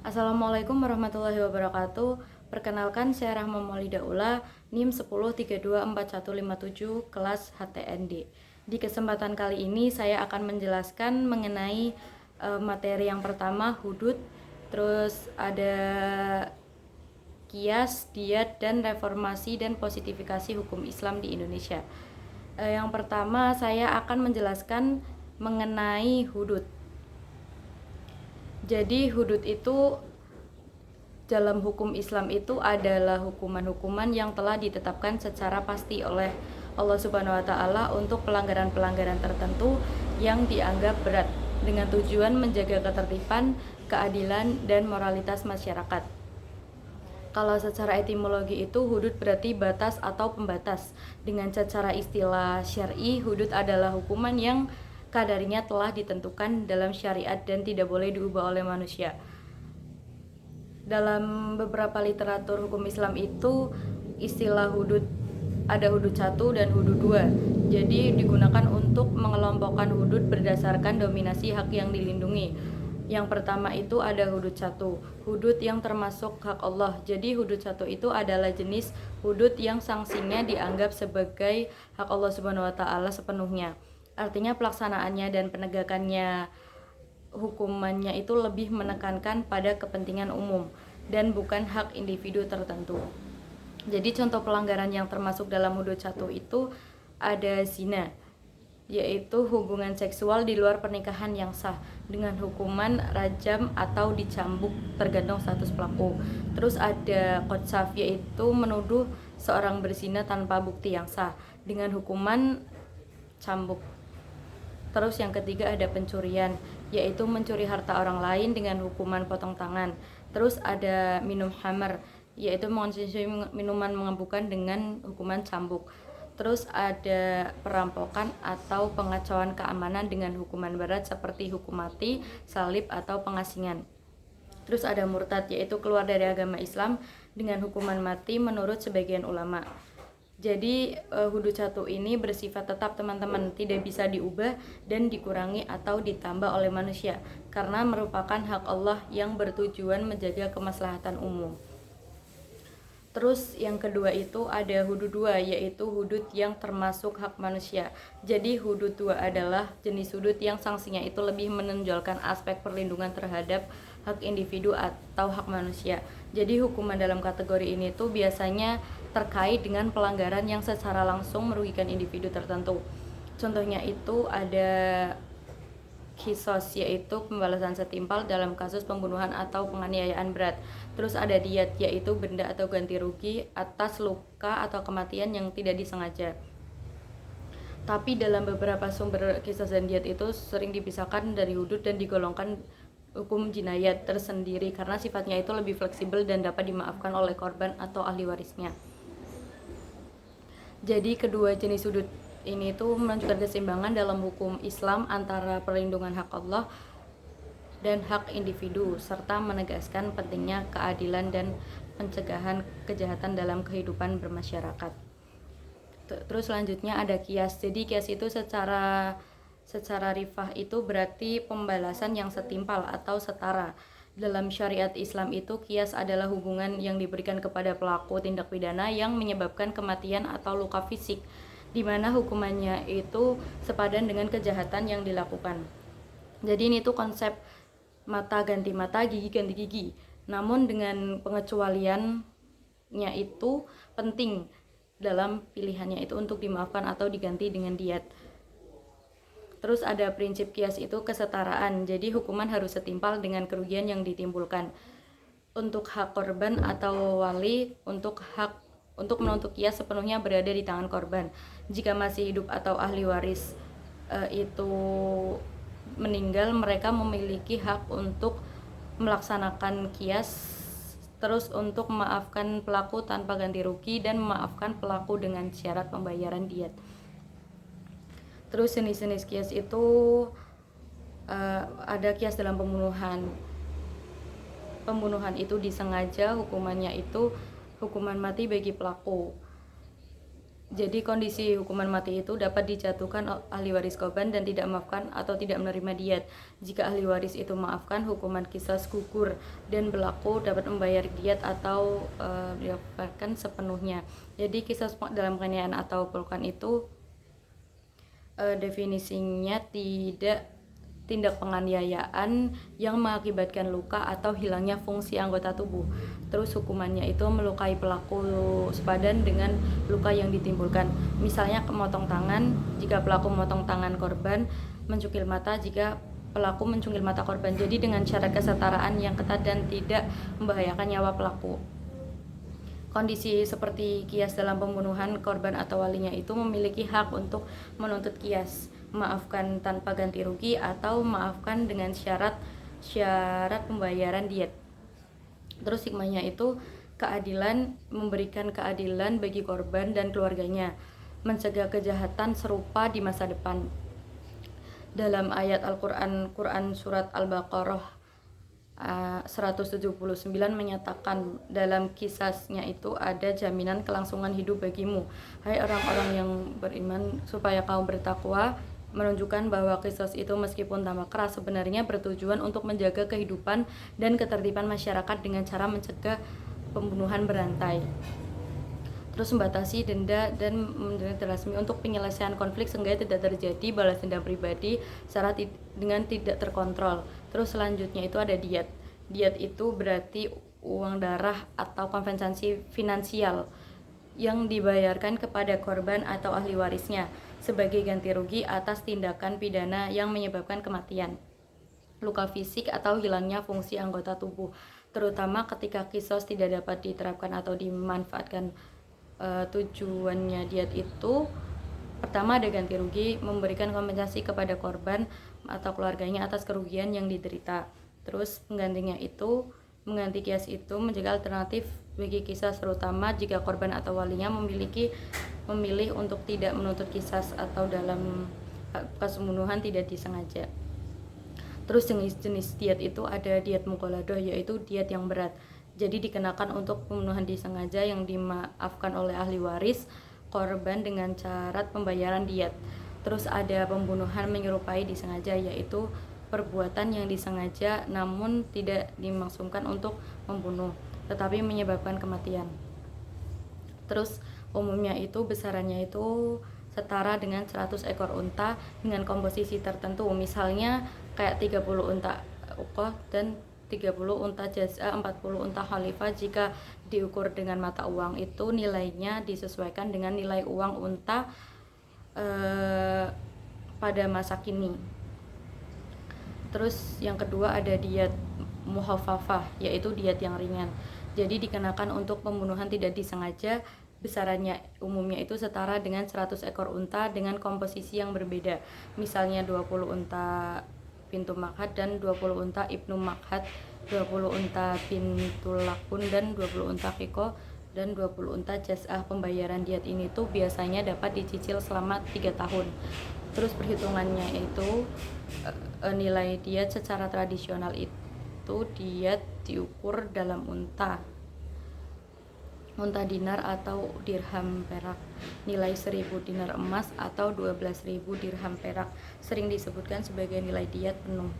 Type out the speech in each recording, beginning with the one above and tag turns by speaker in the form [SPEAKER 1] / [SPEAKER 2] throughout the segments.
[SPEAKER 1] Assalamualaikum warahmatullahi wabarakatuh. Perkenalkan, saya Rahma Maulida Ula, NIM 10324157, kelas HTND. Di kesempatan kali ini saya akan menjelaskan mengenai materi yang pertama, hudud, terus ada kias, diat, dan reformasi dan positifikasi hukum Islam di Indonesia. Yang pertama, saya akan menjelaskan mengenai hudud. Jadi hudud itu dalam hukum Islam itu adalah hukuman-hukuman yang telah ditetapkan secara pasti oleh Allah Subhanahu wa taala untuk pelanggaran-pelanggaran tertentu yang dianggap berat dengan tujuan menjaga ketertiban, keadilan, dan moralitas masyarakat. Kalau secara etimologi itu hudud berarti batas atau pembatas. Dengan secara istilah syar'i, hudud adalah hukuman yang kadarinya telah ditentukan dalam syariat dan tidak boleh diubah oleh manusia. Dalam beberapa literatur hukum Islam itu istilah hudud ada hudud 1 dan hudud 2. Jadi digunakan untuk mengelompokkan hudud berdasarkan dominasi hak yang dilindungi. Yang pertama itu ada hudud 1, hudud yang termasuk hak Allah. Jadi hudud 1 itu adalah jenis hudud yang sanksinya dianggap sebagai hak Allah Subhanahu wa taala sepenuhnya. Artinya pelaksanaannya dan penegakannya hukumannya itu lebih menekankan pada kepentingan umum dan bukan hak individu tertentu. Jadi contoh pelanggaran yang termasuk dalam hudud 1 itu ada zina, yaitu hubungan seksual di luar pernikahan yang sah dengan hukuman rajam atau dicambuk tergantung status pelaku. Terus ada qatsaf, yaitu menuduh seorang berzina tanpa bukti yang sah dengan hukuman cambuk. Terus yang ketiga ada pencurian, yaitu mencuri harta orang lain dengan hukuman potong tangan. Terus ada minum khamar, yaitu mengonsumsi minuman memabukkan dengan hukuman cambuk. Terus ada perampokan atau pengacauan keamanan dengan hukuman berat seperti hukum mati, salib, atau pengasingan. Terus ada murtad, yaitu keluar dari agama Islam dengan hukuman mati menurut sebagian ulama. Jadi hudud 1 ini bersifat tetap teman-teman, tidak bisa diubah dan dikurangi atau ditambah oleh manusia karena merupakan hak Allah yang bertujuan menjaga kemaslahatan umum. Terus yang kedua itu ada hudud 2, yaitu hudud yang termasuk hak manusia. Jadi hudud 2 adalah jenis hudud yang sanksinya itu lebih menonjolkan aspek perlindungan terhadap hak individu atau hak manusia. Jadi hukuman dalam kategori ini tuh biasanya terkait dengan pelanggaran yang secara langsung merugikan individu tertentu. Contohnya itu ada kisos, yaitu pembalasan setimpal dalam kasus pembunuhan atau penganiayaan berat. Terus ada diat, yaitu benda atau ganti rugi atas luka atau kematian yang tidak disengaja. Tapi dalam beberapa sumber kisos dan diat itu sering dipisahkan dari hudud dan digolongkan hukum jinayat tersendiri karena sifatnya itu lebih fleksibel dan dapat dimaafkan oleh korban atau ahli warisnya. Jadi kedua jenis hudud ini tuh menunjukkan keseimbangan dalam hukum Islam antara perlindungan hak Allah dan hak individu serta menegaskan pentingnya keadilan dan pencegahan kejahatan dalam kehidupan bermasyarakat. Terus selanjutnya ada kias. Jadi kias itu secara rifah itu berarti pembalasan yang setimpal atau setara. Dalam syariat Islam itu kias adalah hubungan yang diberikan kepada pelaku tindak pidana yang menyebabkan kematian atau luka fisik, di mana hukumannya itu sepadan dengan kejahatan yang dilakukan. Jadi ini tuh konsep mata ganti mata, gigi ganti gigi. Namun dengan pengecualiannya itu penting dalam pilihannya itu untuk dimaafkan atau diganti dengan diat. Terus ada prinsip kias itu kesetaraan, jadi hukuman harus setimpal dengan kerugian yang ditimbulkan. Untuk hak korban atau wali, untuk menuntut kias sepenuhnya berada di tangan korban. Jika masih hidup atau ahli waris itu meninggal, mereka memiliki hak untuk melaksanakan kias, terus untuk memaafkan pelaku tanpa ganti rugi dan memaafkan pelaku dengan syarat pembayaran diat. Terus jenis-jenis kias itu ada kias dalam pembunuhan. Pembunuhan itu disengaja, hukumannya itu hukuman mati bagi pelaku. Jadi kondisi hukuman mati itu dapat dijatuhkan ahli waris korban dan tidak memaafkan atau tidak menerima diat. Jika ahli waris itu memaafkan, hukuman qisas gugur dan pelaku dapat membayar diat atau didapatkan sepenuhnya. Jadi qisas dalam penganiayaan atau pelukan itu definisinya tindak penganiayaan yang mengakibatkan luka atau hilangnya fungsi anggota tubuh. Terus hukumannya itu melukai pelaku sepadan dengan luka yang ditimbulkan. Misalnya memotong tangan jika pelaku memotong tangan korban, mencungkil mata jika pelaku mencungkil mata korban. Jadi dengan syarat kesetaraan yang ketat dan tidak membahayakan nyawa pelaku. Kondisi seperti kias dalam pembunuhan, korban atau walinya itu memiliki hak untuk menuntut kias, maafkan tanpa ganti rugi atau maafkan dengan syarat pembayaran diet. Terus hikmahnya itu keadilan, memberikan keadilan bagi korban dan keluarganya, mencegah kejahatan serupa di masa depan. Dalam ayat Al-Quran surat Al-Baqarah 179 menyatakan dalam kisahnya itu ada jaminan kelangsungan hidup bagimu, hai orang-orang yang beriman, supaya kaum bertakwa, menunjukkan bahwa kisah itu meskipun tambah keras sebenarnya bertujuan untuk menjaga kehidupan dan ketertiban masyarakat dengan cara mencegah pembunuhan berantai. Terus membatasi denda dan resmi untuk penyelesaian konflik sehingga tidak terjadi balas dendam pribadi secara dengan tidak terkontrol. Terus selanjutnya itu ada diat. Diat itu berarti uang darah atau kompensasi finansial yang dibayarkan kepada korban atau ahli warisnya sebagai ganti rugi atas tindakan pidana yang menyebabkan kematian, luka fisik atau hilangnya fungsi anggota tubuh, terutama ketika kisos tidak dapat diterapkan atau dimanfaatkan. Tujuannya diat itu pertama ada ganti rugi, memberikan kompensasi kepada korban atau keluarganya atas kerugian yang diderita. Terus penggantinya itu mengganti kias itu menjadi alternatif bagi kisas, terutama jika korban atau walinya memilih untuk tidak menuntut kisas atau dalam kasus pembunuhan tidak disengaja. Terus jenis-jenis diat itu ada diat mughaladah, yaitu diat yang berat. Jadi dikenakan untuk pembunuhan disengaja yang dimaafkan oleh ahli waris korban dengan syarat pembayaran diat. Terus ada pembunuhan menyerupai disengaja, yaitu perbuatan yang disengaja namun tidak dimaksudkan untuk membunuh, tetapi menyebabkan kematian. Terus umumnya itu besarannya itu setara dengan 100 ekor unta dengan komposisi tertentu, misalnya kayak 30 unta uqoh dan 30 unta jaz'a, 40 unta khalifah. Jika diukur dengan mata uang itu nilainya disesuaikan dengan nilai uang unta pada masa kini. Terus yang kedua ada diat muhaffafah, yaitu diat yang ringan. Jadi dikenakan untuk pembunuhan tidak disengaja, besarannya umumnya itu setara dengan 100 ekor unta dengan komposisi yang berbeda, misalnya 20 unta Pintu Makhad dan 20 unta Ibnu Makhad, 20 unta Bintul Lakun dan 20 unta Qiko dan 20 unta Jaz'ah. Pembayaran diat ini tuh biasanya dapat dicicil selama 3 tahun. Terus perhitungannya itu nilai diat secara tradisional itu diat diukur dalam unta dinar atau dirham perak, nilai 1000 dinar emas atau 12.000 dirham perak sering disebutkan sebagai nilai diat penuh.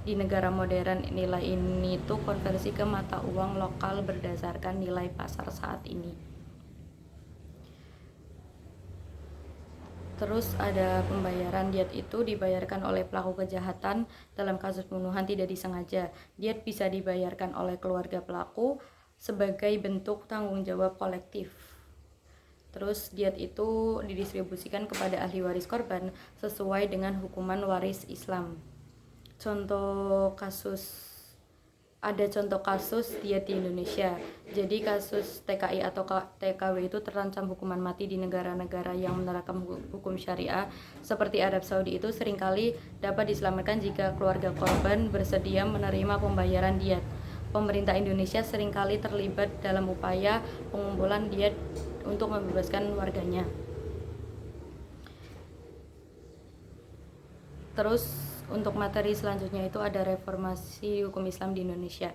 [SPEAKER 1] Di negara modern nilai ini tuh konversi ke mata uang lokal berdasarkan nilai pasar saat ini. Terus ada pembayaran diat itu dibayarkan oleh pelaku kejahatan dalam kasus pembunuhan tidak disengaja. Diat bisa dibayarkan oleh keluarga pelaku sebagai bentuk tanggung jawab kolektif. Terus diat itu didistribusikan kepada ahli waris korban sesuai dengan hukuman waris Islam. Ada contoh kasus diat di Indonesia. Jadi kasus TKI atau TKW itu terancam hukuman mati di negara-negara yang menerapkan hukum syariah seperti Arab Saudi itu seringkali dapat diselamatkan jika keluarga korban bersedia menerima pembayaran diat. Pemerintah Indonesia seringkali terlibat dalam upaya pengumpulan diat untuk membebaskan warganya. Terus untuk materi selanjutnya itu ada reformasi hukum Islam di Indonesia.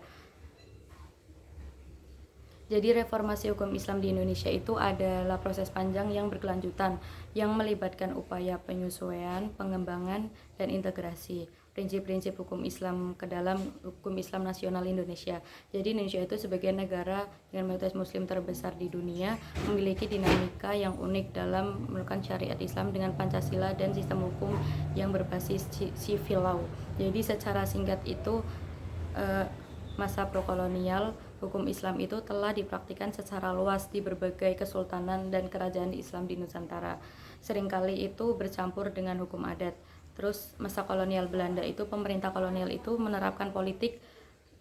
[SPEAKER 1] Jadi reformasi hukum Islam di Indonesia itu adalah proses panjang yang berkelanjutan yang melibatkan upaya penyesuaian, pengembangan, dan integrasi prinsip-prinsip hukum Islam ke dalam hukum Islam nasional Indonesia. Jadi Indonesia itu sebagai negara dengan mayoritas muslim terbesar di dunia memiliki dinamika yang unik dalam menekan syariat Islam dengan Pancasila dan sistem hukum yang berbasis civil law. Jadi secara singkat itu masa prokolonial, hukum Islam itu telah dipraktikkan secara luas di berbagai kesultanan dan kerajaan Islam di Nusantara. Seringkali itu bercampur dengan hukum adat. Terus masa kolonial Belanda itu, pemerintah kolonial itu menerapkan politik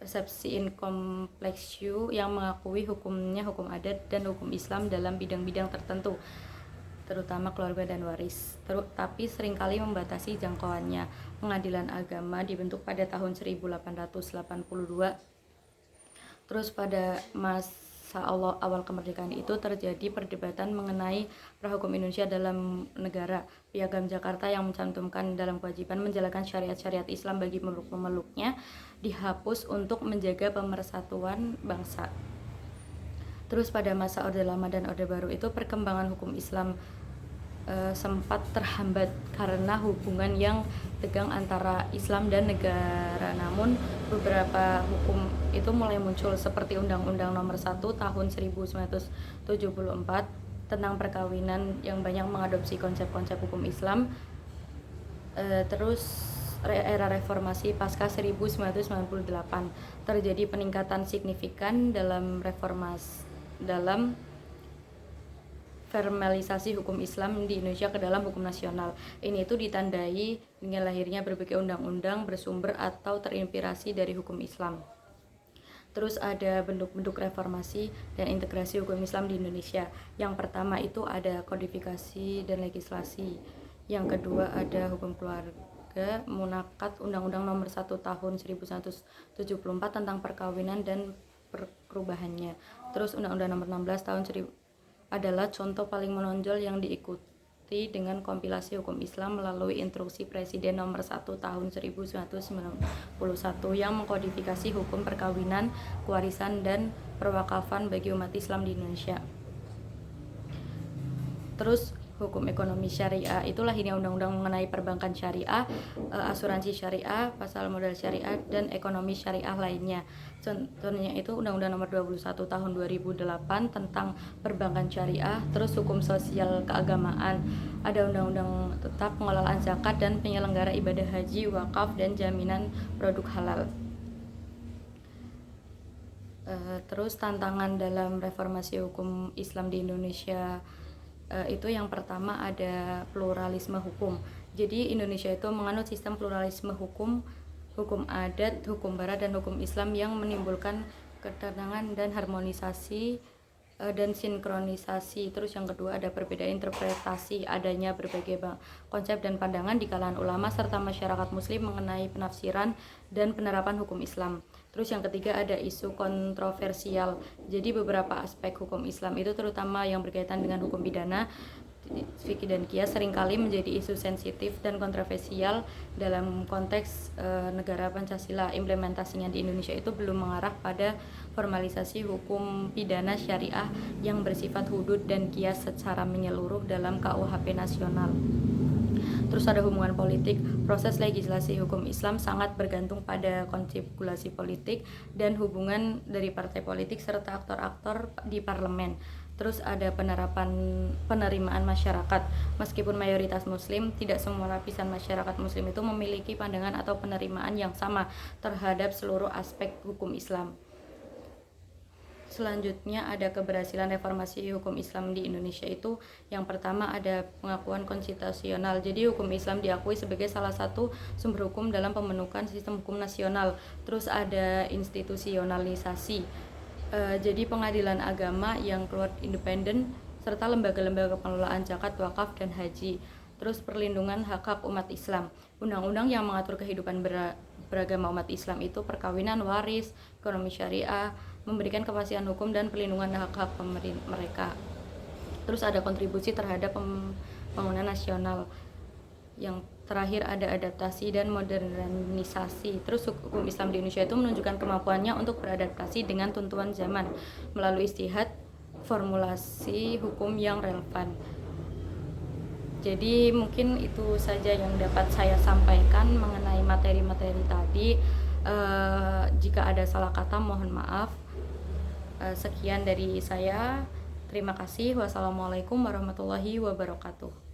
[SPEAKER 1] persepsi incomplexion yang mengakui hukumnya hukum adat dan hukum Islam dalam bidang-bidang tertentu, terutama keluarga dan waris, tapi seringkali membatasi jangkauannya. Pengadilan agama dibentuk pada tahun 1882. Terus pada masa awal kemerdekaan itu terjadi perdebatan mengenai prahukum Indonesia dalam negara. Piagam Jakarta yang mencantumkan dalam kewajiban menjalankan syariat-syariat Islam bagi pemeluk-pemeluknya dihapus untuk menjaga pemersatuan bangsa. Terus pada masa Orde Lama dan Orde Baru itu perkembangan hukum Islam sempat terhambat karena hubungan yang tegang antara Islam dan negara. Namun beberapa hukum itu mulai muncul seperti Undang-Undang Nomor 1 Tahun 1974 tentang perkawinan yang banyak mengadopsi konsep-konsep hukum Islam. Terus era reformasi pasca 1998 terjadi peningkatan signifikan dalam formalisasi hukum Islam di Indonesia ke dalam hukum nasional. Ini itu ditandai dengan lahirnya berbagai undang-undang bersumber atau terinspirasi dari hukum Islam. Terus ada bentuk-bentuk reformasi dan integrasi hukum Islam di Indonesia. Yang pertama itu ada kodifikasi dan legislasi. Yang kedua ada hukum keluarga, munakat Undang-Undang Nomor 1 Tahun 1974 tentang perkawinan dan perubahannya. Terus Undang-Undang Nomor 16 Tahun 1000 adalah contoh paling menonjol yang diikuti dengan kompilasi hukum Islam melalui Instruksi Presiden Nomor 1 Tahun 1991 yang mengkodifikasi hukum perkawinan, kewarisan, dan perwakafan bagi umat Islam di Indonesia. Terus hukum ekonomi syariah, itulah ini undang-undang mengenai perbankan syariah, asuransi syariah, pasar modal syariah, dan ekonomi syariah lainnya. Contohnya itu Undang-Undang Nomor 21 Tahun 2008 tentang perbankan syariah. Terus hukum sosial keagamaan, ada undang-undang tetap pengelolaan zakat dan penyelenggara ibadah haji, wakaf, dan jaminan produk halal. Terus tantangan dalam reformasi hukum Islam di Indonesia itu yang pertama ada pluralisme hukum. Jadi Indonesia itu menganut sistem pluralisme hukum, hukum adat, hukum barat, dan hukum Islam yang menimbulkan ketenangan dan harmonisasi dan sinkronisasi. Terus yang kedua ada perbedaan interpretasi, adanya berbagai konsep dan pandangan di kalangan ulama serta masyarakat muslim mengenai penafsiran dan penerapan hukum Islam. Terus yang ketiga ada isu kontroversial. Jadi beberapa aspek hukum Islam itu terutama yang berkaitan dengan hukum pidana, fikih dan qiyas seringkali menjadi isu sensitif dan kontroversial dalam konteks negara Pancasila. Implementasinya di Indonesia itu belum mengarah pada formalisasi hukum pidana syariah yang bersifat hudud dan qiyas secara menyeluruh dalam KUHP nasional. Terus ada hubungan politik. Proses legislasi hukum Islam sangat bergantung pada konsirkulasi politik dan hubungan dari partai politik serta aktor-aktor di parlemen. Terus ada penerimaan masyarakat. Meskipun mayoritas muslim, tidak semua lapisan masyarakat muslim itu memiliki pandangan atau penerimaan yang sama terhadap seluruh aspek hukum Islam. Selanjutnya ada keberhasilan reformasi hukum Islam di Indonesia itu yang pertama ada pengakuan konstitusional. Jadi hukum Islam diakui sebagai salah satu sumber hukum dalam pembentukan sistem hukum nasional. Terus ada institusionalisasi. Jadi pengadilan agama yang keluar independen serta lembaga-lembaga pengelolaan zakat, wakaf, dan haji. Terus perlindungan hak-hak umat Islam. Undang-undang yang mengatur kehidupan beragama umat Islam itu perkawinan, waris, ekonomi syariah, memberikan kepastian hukum dan perlindungan hak-hak mereka. Terus ada kontribusi terhadap pembangunan nasional. Yang Terakhir ada adaptasi dan modernisasi. Terus hukum Islam di Indonesia itu menunjukkan kemampuannya untuk beradaptasi dengan tuntutan zaman melalui ijtihad formulasi hukum yang relevan. Jadi mungkin itu saja yang dapat saya sampaikan mengenai materi-materi tadi. Jika ada salah kata mohon maaf. Sekian dari saya. Terima kasih. Wassalamualaikum warahmatullahi wabarakatuh.